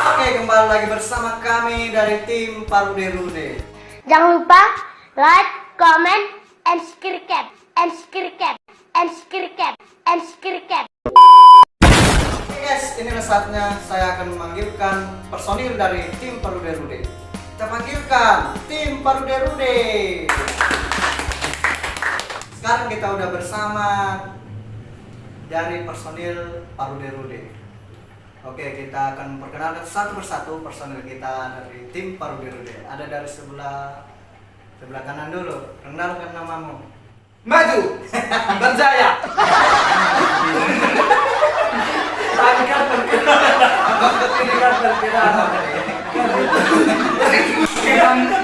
Oke, kembali lagi bersama kami dari tim Parude Rude. Jangan lupa like, comment, and subscribe. And subscribe. And subscribe. And subscribe. Oke guys, inilah saatnya saya akan memanggilkan personil dari tim Parude Rude. Kita panggilkan tim Parude Rude. Sekarang kita udah bersama dari personil Parude Rude. Oke, kita akan perkenalkan satu persatu personil kita dari tim Parude Rude. Ada dari sebelah kanan dulu. Kenalkan namamu. Maju, berjaya. Tadi kan perkiraan.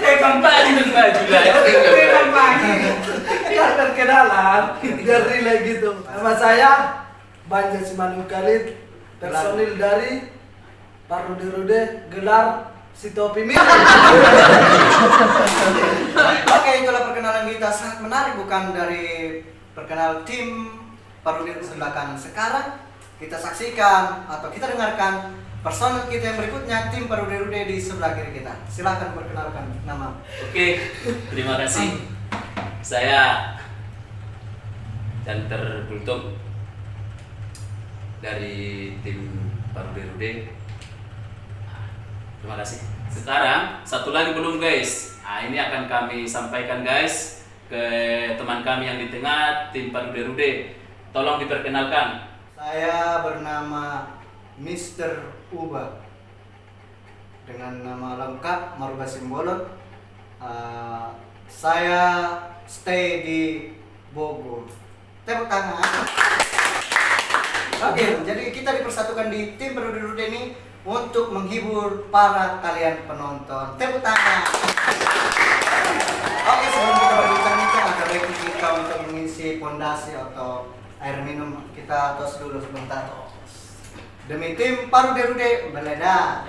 Kayak kampanye maju lah. Kayak kampanye. Kan perkenalan, biar relay gitu. Nama saya Banja Simanung Khalid, personil dari Parude Rude, gelar si topi mirip. Oke, itulah perkenalan kita, sangat menarik bukan, dari perkenalan tim Parude Rude sebelah kanan. Sekarang kita saksikan atau kita dengarkan personil kita yang berikutnya, tim Parude Rude di sebelah kiri kita. Silakan perkenalkan nama. Oke, terima kasih. Saya Janter Bultom dari tim Parude Rude. Terima kasih. Sekarang satu lagi belum guys. Ini akan kami sampaikan guys ke teman kami yang di tengah tim Parude Rude. Tolong diperkenalkan. Saya bernama Mr. Uba dengan nama lengkap Maruga Simbolon. Saya stay di Bogor. Tepuk tangan. Oke, jadi kita dipersatukan di tim Parude Rude ini untuk menghibur para kalian penonton. Tepuk tangan. Oke, sebelum kita berbincang-bincang, ada baiknya kita untuk mengisi fondasi atau air minum. Kita tos dulu sebentar. Demi tim Parude Rude Beleda.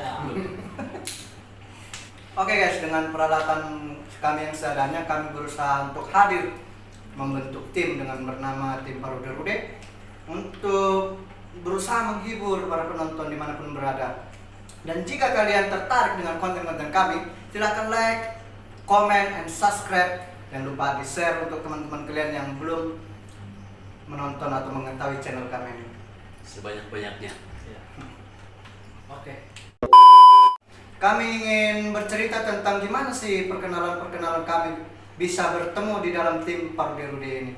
Oke guys, dengan peralatan kami yang seadanya, kami berusaha untuk hadir membentuk tim dengan bernama tim Parude Rude untuk berusaha menghibur para penonton dimanapun berada. Dan jika kalian tertarik dengan konten-konten kami, silahkan like, comment, and subscribe. Jangan lupa di-share untuk teman-teman kalian yang belum menonton atau mengetahui channel kami ini. Sebanyak-banyaknya. Oke. Kami ingin bercerita tentang gimana sih perkenalan kami bisa bertemu di dalam tim Parude Rude ini.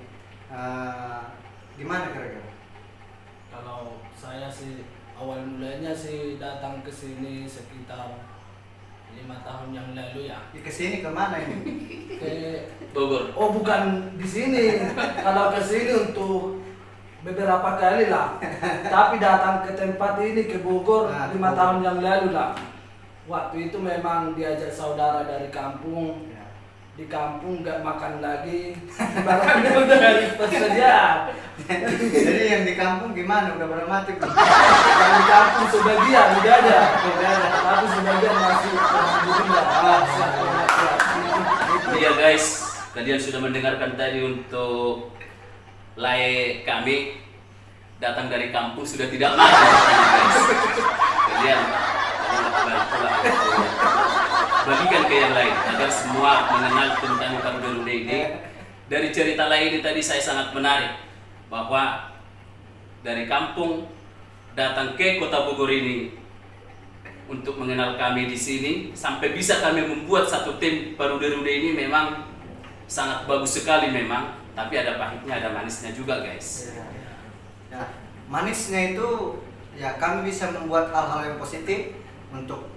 Gimana kira-kira? Kalau saya sih awal mulanya sih datang ke sini sekitar 5 tahun yang lalu ya. Ke sini kemana ini? Ke Bogor. Oh bukan di sini. Kalau ke sini untuk beberapa kali lah. Tapi datang ke tempat ini ke Bogor Nah, 5 Bogor. tahun yang lalu lah. Waktu itu memang diajak saudara dari kampung. Ya. Di kampung nggak makan lagi. Barangnya udah dari tersedia. Jadi yang di kampung gimana? Udah pada mati belum? Yang di kampung sebagian udah ada. Udah ada. Tapi sebagian masih alhamdulillah. Iya guys, kalian sudah mendengarkan tadi untuk lay kami datang dari kampung sudah tidak makan guys. Kalian bantulah bagikan ke yang lain agar semua mengenal tentang Parude Rude ini. Dari cerita lain ini tadi saya sangat menarik bahwa dari kampung datang ke kota Bogor ini untuk mengenal kami di sini sampai bisa kami membuat satu tim Parude Rude ini memang sangat bagus sekali memang, tapi ada pahitnya ada manisnya juga guys. Ya, manisnya itu ya kami bisa membuat hal-hal yang positif untuk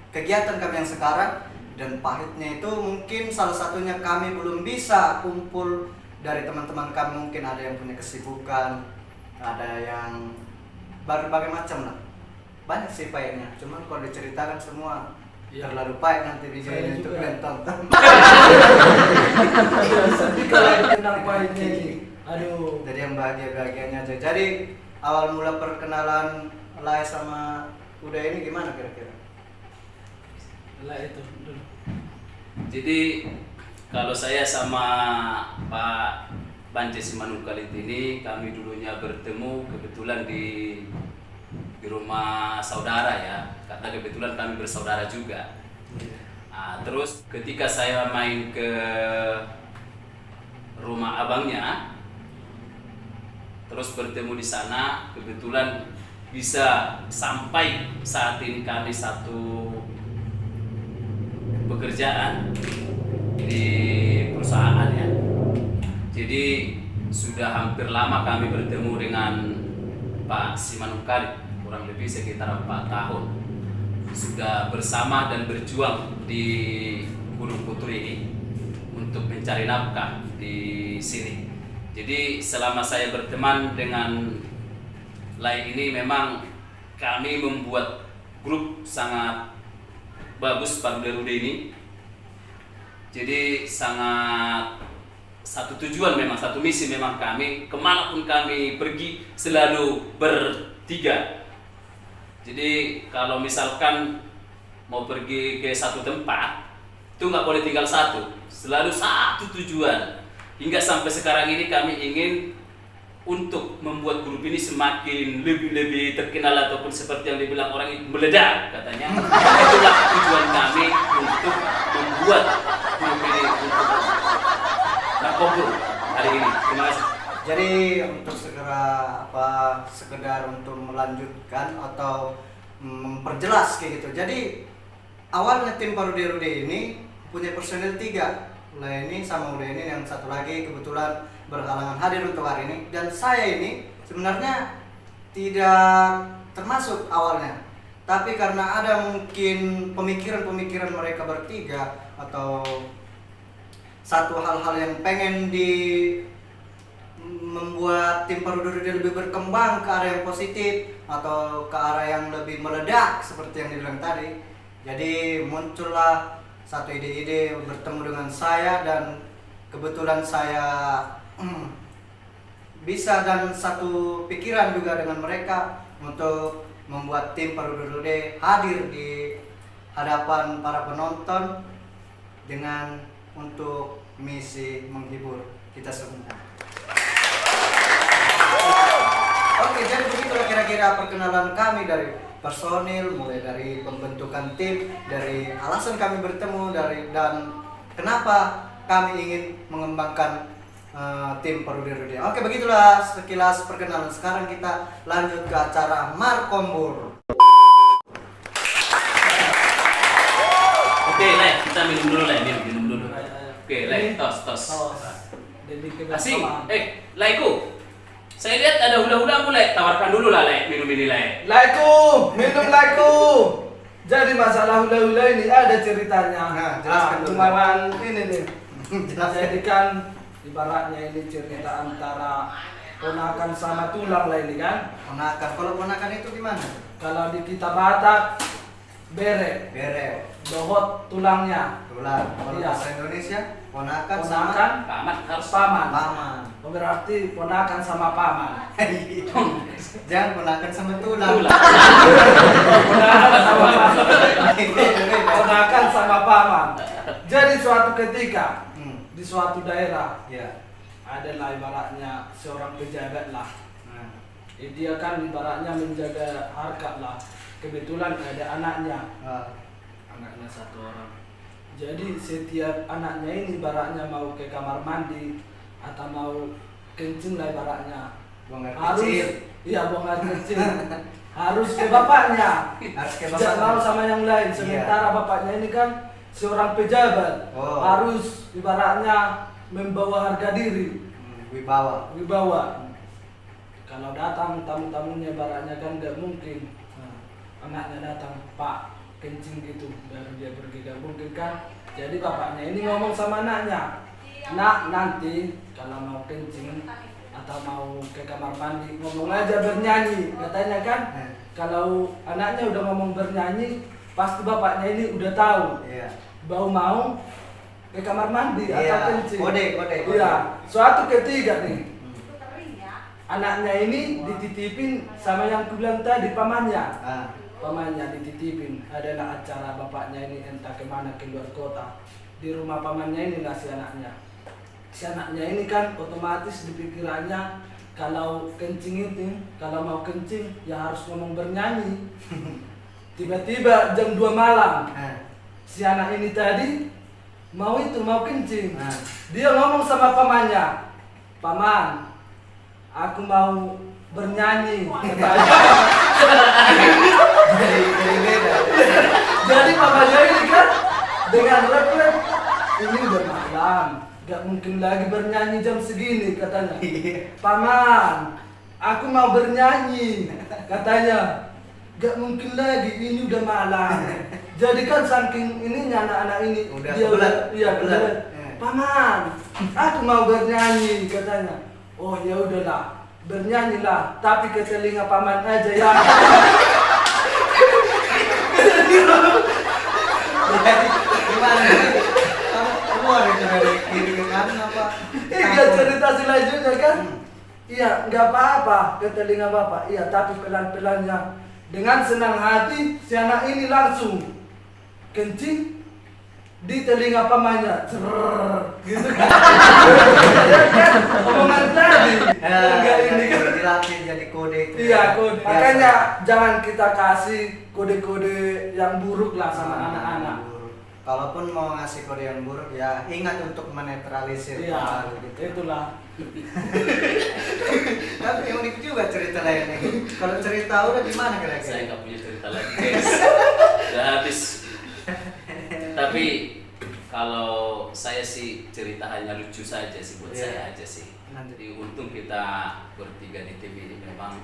kegiatan kami yang sekarang, dan pahitnya itu mungkin salah satunya kami belum bisa kumpul dari teman-teman kami. Mungkin ada yang punya kesibukan, ada yang berbagai macam lah. Banyak sih pahitnya, cuman kalau diceritakan semua Ya. terlalu pahit nanti video Saya ini untuk juga. kalian tonton. Sedih kalau dikenal pahitnya ini. Aduh. Jadi yang bahagia-bahagianya aja. Jadi awal mula perkenalan Lai sama Uda ini gimana kira-kira? Lah itu dulu. Jadi kalau saya sama Pak Banja Simanung Khalid ini, kami dulunya bertemu kebetulan di di rumah saudara ya, karena kebetulan kami bersaudara juga. Nah, terus ketika saya main ke rumah abangnya, terus bertemu di sana, kebetulan bisa sampai saat ini kami satu pekerjaan di perusahaan ya. Jadi sudah hampir lama kami bertemu dengan Pak Simanungkali, kurang lebih sekitar 4 tahun. Sudah bersama dan berjuang di Gunung Putri ini untuk mencari nafkah di sini. Jadi selama saya berteman dengan Lai ini memang kami membuat grup sangat bagus Parude-Rude ini. Jadi sangat satu tujuan memang, satu misi memang kami, kemanapun kami pergi selalu bertiga. Jadi kalau misalkan mau pergi ke satu tempat, itu nggak boleh tinggal satu, selalu satu tujuan. Hingga sampai sekarang ini kami ingin untuk membuat grup ini semakin lebih terkenal, ataupun seperti yang dibilang orang itu meledak katanya. Itulah tujuan kami untuk membuat grup ini untuk Narkoba hari ini. Terima kasih. Jadi untuk sekedar untuk melanjutkan atau memperjelas kayak gitu. Jadi awalnya tim Parude-Rude ini punya personil 3. Nah ini sama udah ini yang satu lagi kebetulan berhalangan hadir untuk hari ini, dan saya ini sebenarnya tidak termasuk awalnya, tapi karena ada mungkin pemikiran mereka bertiga atau satu hal-hal yang pengen membuat tim Parude-Rude lebih berkembang ke arah yang positif atau ke arah yang lebih meledak seperti yang dibilang tadi. Jadi muncullah satu ide-ide bertemu dengan saya, dan kebetulan saya bisa dan satu pikiran juga dengan mereka untuk membuat tim Parude-Rude hadir di hadapan para penonton dengan untuk misi menghibur kita semua. Oke, jadi begitulah kira-kira perkenalan kami dari personil, mulai dari pembentukan tim, dari alasan kami bertemu, dan kenapa kami ingin mengembangkan tim Parude-Rude. Oke, begitulah sekilas perkenalan. Sekarang kita lanjut ke acara Markombur. Oke, Le, kita minum dulu, Le, minum dulu. Oke, Le, tos. Asing, Laiku. Saya lihat ada hula-hula mulai, tawarkan dulu lah, Le, minum ini, Le. Minum laiku. Jadi masalah hula-hula ini ada ceritanya. Nah, jelaskan dulu. Kemarin ini nih. Jadi kan ibaratnya ini cerita antara ponakan sama tulang lah ini kan. Ponakan, kalau ponakan itu gimana? Kalau di kita Batak bere, dohot tulangnya. Tulang. Kalau Iya. bahasa Indonesia, ponakan Ponakan Paman harus paman. paman. Oh, berarti ponakan sama paman. Jangan ponakan sama tulang. Ponakan sama paman. Ponakan sama paman. Jadi suatu ketika di suatu daerah Ya. adalah ibaratnya seorang pejabat lah. Nah. Dia kan ibaratnya menjaga harkat lah. Kebetulan ada anaknya, anaknya satu orang. Jadi setiap anaknya ini ibaratnya mau ke kamar mandi atau mau kencing lah ibaratnya, Buang air harus kecil. iya buang air kecil harus ke bapaknya, Harus ke tidak bapaknya. mau sama yang lain. Iya. Sementara bapaknya ini kan seorang pejabat, Oh. harus ibaratnya membawa harga diri, Wibawa. Kalau datang tamu-tamunya ibaratnya kan nggak mungkin anaknya datang, Pak kencing gitu, baru dia pergi, gak mungkin kan. Jadi bapaknya ini ngomong sama anaknya, nak nanti kalau mau kencing atau mau ke kamar mandi ngomong aja bernyanyi katanya kan. Kalau anaknya udah ngomong bernyanyi pasti bapaknya ini udah tahu Iya. mau ke kamar mandi Iya. atau kencing. Kode. Iya. Suatu ketiga nih, anaknya ini dititipin sama yang kubilang tadi pamannya. Pamannya dititipin, adalah acara bapaknya ini entah kemana, ke luar kota. Di rumah pamannya ini ngasih anaknya. si anaknya ini kan otomatis di pikirannya kalau kencing itu, kalau mau kencing ya harus ngomong bernyanyi. Tiba-tiba jam 2 malam, si anak ini tadi mau kencing. Dia ngomong sama pamannya, "Paman, aku mau bernyanyi." Jadi beda. Jadi pamannya ini kan dengan refleks, ini udah malam, gak mungkin lagi bernyanyi jam segini katanya. "Paman, aku mau bernyanyi," katanya. "Gak mungkin lagi, ini udah malam." Jadi kan saking ininya anak-anak ini Udah dia kebelet. iya Kebelet. kebelet. "Paman, aku mau bernyanyi," katanya. "Oh ya udahlah, bernyanyilah, tapi ke telinga paman aja ya." Jadi gimana? Kamu keluar itu dari kiri ke kanan apa? Iya cerita selanjutnya kan? Iya, nggak apa-apa ke telinga bapak. Iya, tapi pelan-pelannya. Dengan senang hati, si anak ini langsung kencing di telinga pamannya. Cerrrr, gitu kan? Ya kan? Omongan tadi. Enggak ini kan? Dilatih jadi kode itu. Iya, kode. Biasa. Makanya jangan kita kasih kode-kode yang buruk lah sama anak-anak. Kalaupun mau ngasih kode yang buruk ya ingat untuk menetralisir. Iya, gitu. itulah. Tapi unik juga cerita lainnya. Kalau cerita udah gimana Saya kira-kira? nggak punya cerita lagi guys. Udah habis. Tapi kalau saya sih cerita hanya lucu saja sih buat Iya. saya aja sih. Jadi untung kita bertiga di TV ini memang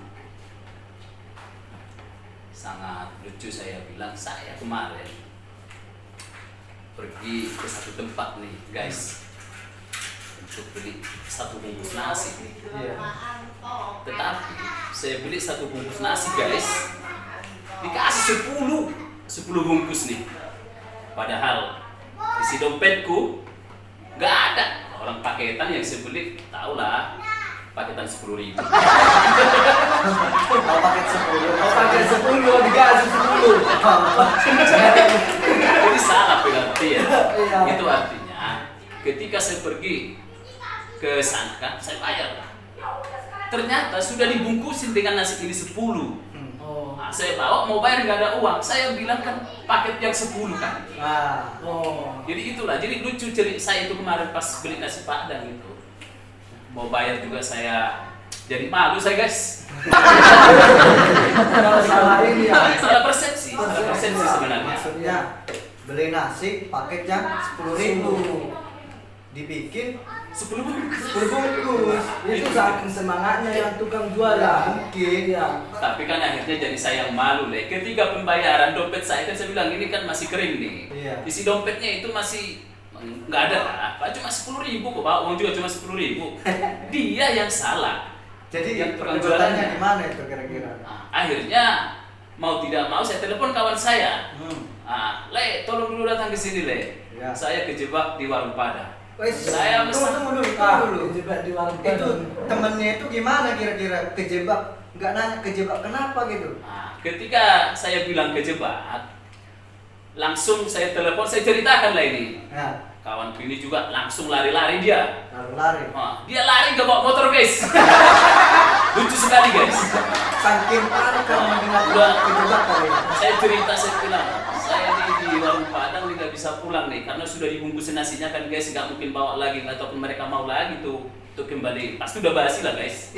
sangat lucu. Saya bilang saya kemarin pergi ke satu tempat nih guys untuk beli satu bungkus nasi nih. Iya. Tetapi saya beli satu bungkus nasi guys, dikasih 10 bungkus nih. Padahal isi dompetku nggak ada. Orang paketan yang saya beli, tau lah, paketan 10.000. Kalau paket 10. Oh, pakai 10 dikasih 10. Jadi salah pengertian. Iya. Itu artinya ketika saya pergi ke sana kan, saya bayar lah. Ternyata sudah dibungkusin dengan nasi ini 10. Oh. Nah, saya bawa mau bayar nggak ada uang. Saya bilang kan paket yang 10 kan. Nah, Oh. Jadi itulah, jadi lucu cerita saya itu kemarin pas beli nasi padang itu. Mau bayar juga saya jadi malu saya guys. Kalau salah ini ya. Salah persepsi sebenarnya. maksudnya beli nasi paket yang 10.000. Dibikin 10 bungkus. 10 bungkus. Itu saking semangatnya yang tukang Ya, jualan. mungkin. Iya. Tapi kan akhirnya jadi saya yang malu deh. Ketika pembayaran dompet saya kan saya bilang ini kan masih kering nih. Iya. Isi dompetnya itu masih nggak ada lah. Cuma 10.000 kok Pak. Uang juga cuma 10.000. Dia yang salah. Jadi Yang tukang perbuatannya jualannya. di mana itu kira-kira? Nah, akhirnya mau tidak mau saya telepon kawan saya. Le, tolong dulu datang ke sini Le. Ya. Saya kejebak di warung Padang. Wes, Saya pesan- tunggu dulu, Ah, tunggu dulu. dijebak di warung Itu Padang. temennya itu gimana kira-kira kejebak? Nggak nanya kejebak kenapa gitu? Nah, ketika saya bilang kejebak, langsung saya telepon, saya ceritakan lah ini. Nah, Kawan ini juga langsung lari-lari dia. lalu lari. Nah, dia lari gak bawa motor guys. Lucu sekali guys. Saking panik karena mendengar Udah. kejebak kali. Saya cerita, saya bilang, saya nih di warung Padang nih gak bisa pulang nih karena sudah dibungkus nasinya kan guys, nggak mungkin bawa lagi ataupun mereka mau lagi tuh untuk kembali. Pasti udah basi lah guys.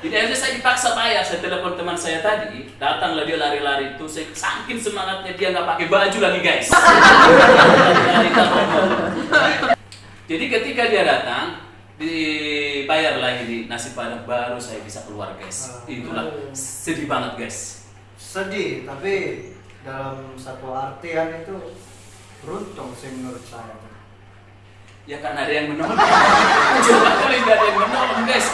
Jadi akhirnya saya dipaksa bayar. Saya telepon teman saya tadi, datanglah dia lari-lari itu. Saya saking semangatnya dia nggak pakai baju lagi guys. Lari-lari ke toko. Jadi ketika dia datang, dibayar lagi di nasi padang baru saya bisa keluar guys. Itulah sedih banget guys. Sedih, tapi dalam satu artian itu beruntung sih menurut saya. Ya karena ada yang menolong. Coba kali nggak ada yang menolong guys.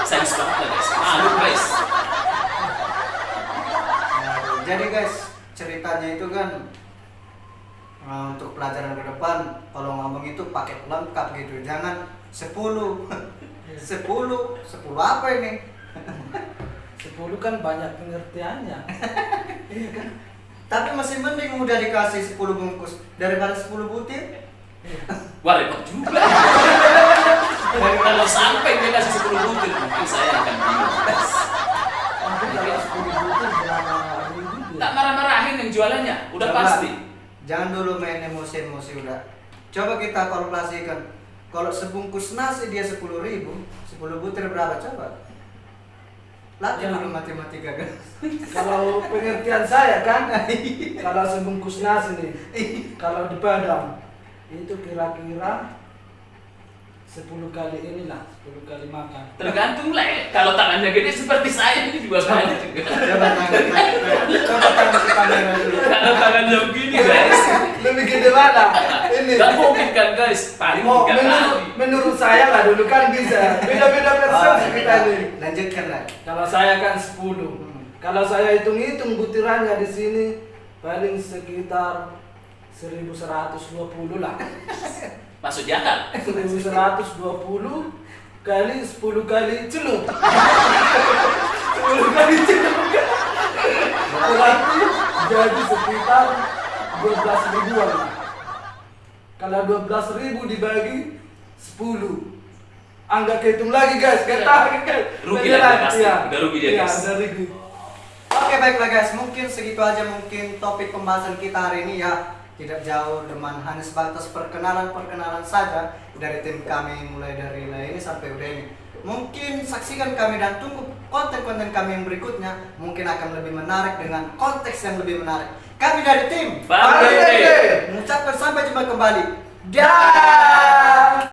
Saya banget lah guys. Malu guys. Nah, jadi guys, ceritanya itu kan untuk pelajaran ke depan kalau ngomong itu paket lengkap gitu. Jangan 10 10 apa ini? 10 kan banyak pengertiannya. Iya kan? Tapi masih mending udah dikasih 10 bungkus daripada 10 butir. Wah repot juga. Kalau sampai dia kasih 10 butir, mungkin saya akan bingung. Tapi kalau 10 butir berapa ribu dia? Tak marah-marahin yang jualannya, udah Coba, pasti. Jangan dulu main emosi-emosi udah. Coba kita kalkulasikan. Kalau sebungkus nasi dia 10.000, 10 butir berapa coba? Latih Ya. dulu matematika kan. Kalau pengertian saya kan, kalau sebungkus nasi nih, kalau di Padang itu kira-kira 10 kali inilah, 10 kali makan. Tergantung lah ya. Kalau tangannya gede seperti saya ini juga banyak juga. Coba tangan ke kamera dulu. Kalau tangannya begini guys, Lebih gede mana? Ini. nggak mungkin kan guys. Paling Oh, 3 kali. menurut saya lah dulu kan bisa. Beda-beda persepsi kita nih. Lanjutkan lah. Kalau saya kan 10. Kalau saya hitung-hitung butirannya di sini paling sekitar 1120 lah. Masuk akal. 1120 kali 10 kali celup. 10 kali celup. Berarti jadi sekitar 12 ribuan. Kalau 12 ribu dibagi 10. Anggap hitung lagi guys, gak tahu kan. Rugi lah dia pasti. Udah rugi dia, Iya, guys. udah rugi. Oke baiklah guys, mungkin segitu aja mungkin topik pembahasan kita hari ini ya. Tidak jauh dengan hanya sebatas perkenalan saja dari tim kami mulai dari ini sampai udah ini. Mungkin saksikan kami dan tunggu konten-konten kami yang berikutnya, mungkin akan lebih menarik dengan konteks yang lebih menarik. Kami dari tim Bang Dede. mengucapkan sampai jumpa kembali. Dah.